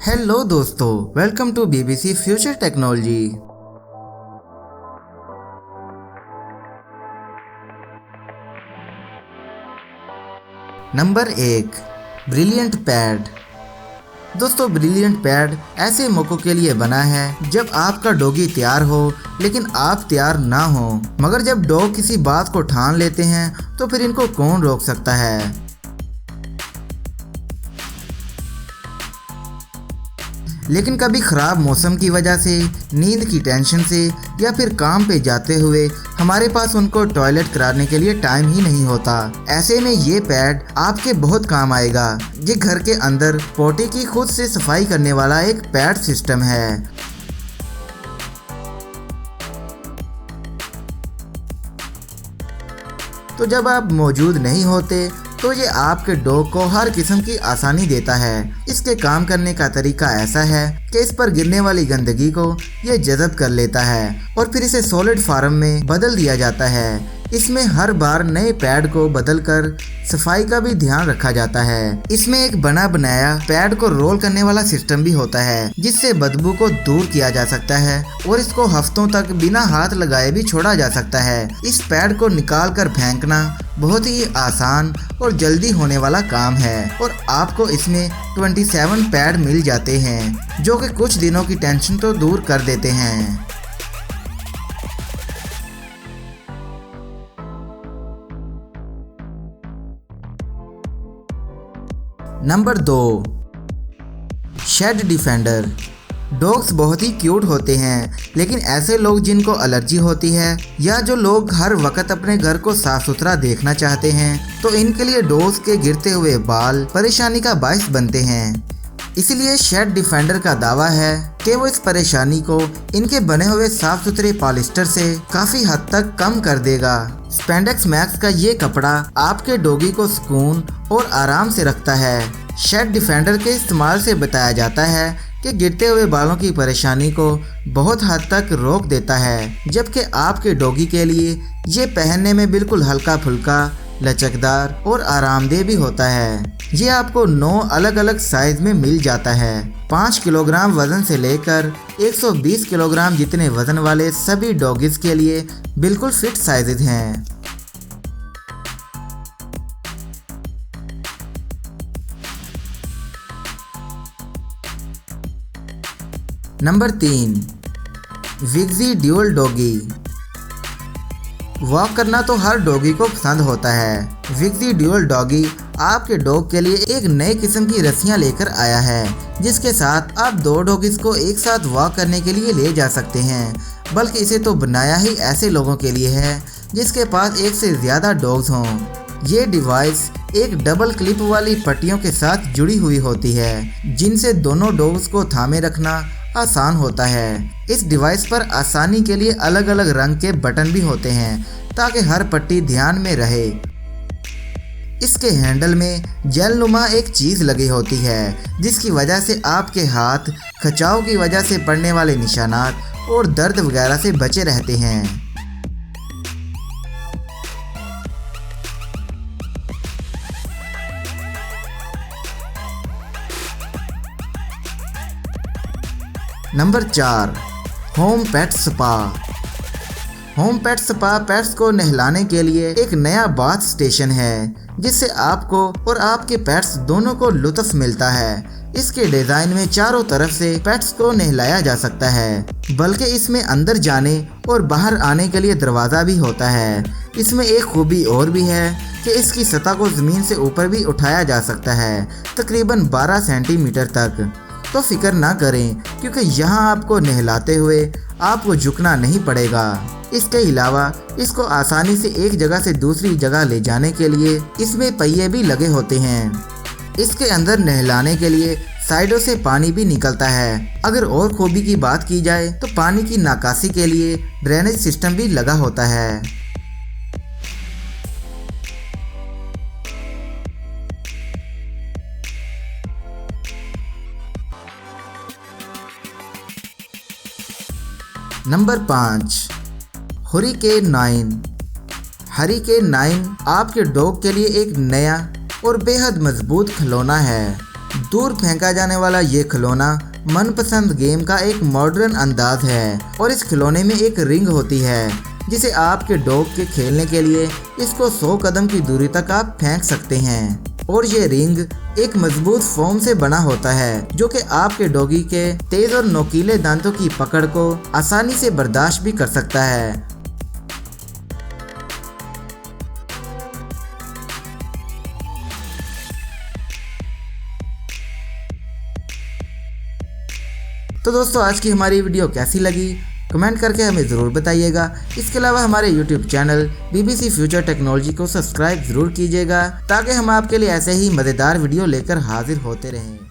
Hello दोस्तों, welcome to BBC Future technology. Number 1, brilliant pad. दोस्तों, brilliant pad ऐसे मौकों के लिए बना है जब आपका डॉगी तैयार हो लेकिन आप तैयार ना हो। मगर जब डॉग किसी बात को ठान लेते हैं तो फिर इनको कौन रोक सकता है। लेकिन कभी ख़राब मौसम की वजह से, नींद की टेंशन से या फिर काम पे जाते हुए हमारे पास उनको टॉयलेट कराने के लिए टाइम ही नहीं होता। ऐसे में ये पैड आपके बहुत काम आएगा। ये घर के अंदर पोटी की खुद से सफाई करने वाला एक पैड सिस्टम है। तो जब आप मौजूद नहीं होते तो ये आपके डॉग को हर किस्म की आसानी देता है। इसके काम करने का तरीका ऐसा है कि इस पर गिरने वाली गंदगी को ये जज़ब कर लेता है और फिर इसे सॉलिड फॉर्म में बदल दिया जाता है। इसमें हर बार नए पैड को बदलकर सफाई का भी ध्यान रखा जाता है। इसमें एक बना बनाया पैड को रोल करने वाला सिस्टम भी होता है जिससे बदबू को दूर किया जा सकता है और इसको हफ्तों तक बिना हाथ लगाए भी छोड़ा जा सकता है। इस पैड को निकाल कर फेंकना बहुत ही आसान और जल्दी होने वाला काम है और आपको इसमें 27 पैड मिल जाते हैं जो कि कुछ दिनों की टेंशन तो दूर कर देते हैं। Number 2, shade defender. डॉग्स बहुत ही क्यूट होते हैं, लेकिन ऐसे लोग जिनको एलर्जी होती है या जो लोग हर वक्त अपने घर को साफ सुथरा देखना चाहते हैं तो इनके लिए डॉग्स के गिरते हुए बाल परेशानी का बायस बनते हैं। इसलिए शेड डिफेंडर का दावा है कि वो इस परेशानी को इनके बने हुए साफ सुथरे पॉलिस्टर से काफ़ी हद तक कम कर देगा। स्पेंडेक्स मैक्स का ये कपड़ा आपके डॉगी को सुकून और आराम से रखता है। शेड डिफेंडर के इस्तेमाल से बताया जाता है कि गिरते हुए बालों की परेशानी को बहुत हद तक रोक देता है, जबकि आपके डॉगी के लिए ये पहनने में बिल्कुल हल्का फुल्का, लचकदार और आरामदेह भी होता है। ये आपको 9 अलग अलग साइज में मिल जाता है। 5 किलोग्राम वजन से लेकर 120 किलोग्राम जितने वजन वाले सभी डॉगीज के लिए बिल्कुल फिट साइजेज हैं। Number 3, Vixie dual doggy. Walk करना तो हर डॉगी को पसंद होता है। विक्सी ड्यूल डॉगी आपके डॉग के लिए एक नए किस्म की रस्सियां लेकर आया है जिसके साथ आप 2 डॉगीज को एक साथ वॉक करने के लिए ले जा सकते हैं। बल्कि इसे तो बनाया ही ऐसे लोगों के लिए है जिसके पास एक से ज़्यादा डॉग्स हों। ये डिवाइस एक डबल क्लिप वाली पट्टियों के साथ जुड़ी हुई होती है जिनसे दोनों डॉग्स को थामे रखना आसान होता है। इस डिवाइस पर आसानी के लिए अलग अलग रंग के बटन भी होते हैं ताकि हर पट्टी ध्यान में रहे। इसके हैंडल में जेलनुमा एक चीज़ लगी होती है जिसकी वजह से आपके हाथ खिंचाव की वजह से पड़ने वाले निशानात और दर्द वगैरह से बचे रहते हैं। नंबर 4, होम पेट स्पा। होम पेट स्पा पेट्स को नहलाने के लिए एक नया बाथ स्टेशन है जिससे आपको और आपके पेट्स दोनों को लुत्फ मिलता है। इसके डिज़ाइन में चारों तरफ से पेट्स को नहलाया जा सकता है, बल्कि इसमें अंदर जाने और बाहर आने के लिए दरवाज़ा भी होता है। इसमें एक खूबी और भी है कि इसकी सतह को ज़मीन से ऊपर भी उठाया जा सकता है, तकरीबन 12 सेंटीमीटर तक। तो फिक्र ना करें क्योंकि यहाँ आपको नहलाते हुए आपको झुकना नहीं पड़ेगा। इसके अलावा इसको आसानी से एक जगह से दूसरी जगह ले जाने के लिए इसमें पहिए भी लगे होते हैं। इसके अंदर नहलाने के लिए साइडों से पानी भी निकलता है। अगर और खूबी की बात की जाए तो पानी की निकासी के लिए ड्रेनेज सिस्टम भी लगा होता है। Number 5, hurricane 9। हरिकेन 9 आपके डॉग के लिए एक नया और बेहद मजबूत खिलौना है दूर फेंका जाने वाला ये खिलौना मनपसंद गेम का एक मॉडर्न अंदाज है और इस खिलौने में एक रिंग होती है जिसे आपके डॉग के खेलने के लिए इसको 100 कदम की दूरी तक आप फेंक सकते हैं और ये रिंग एक मजबूत फोम से बना होता है जो कि आपके डॉगी के तेज और नोकीले दांतों की पकड़ को आसानी से बर्दाश्त भी कर सकता है। तो दोस्तों आज की हमारी वीडियो कैसी लगी कमेंट करके हमें ज़रूर बताइएगा। इसके अलावा हमारे YouTube channel BBC future technology को सब्सक्राइब ज़रूर कीजिएगा ताकि हम आपके लिए ऐसे ही मज़ेदार वीडियो लेकर हाजिर होते रहें।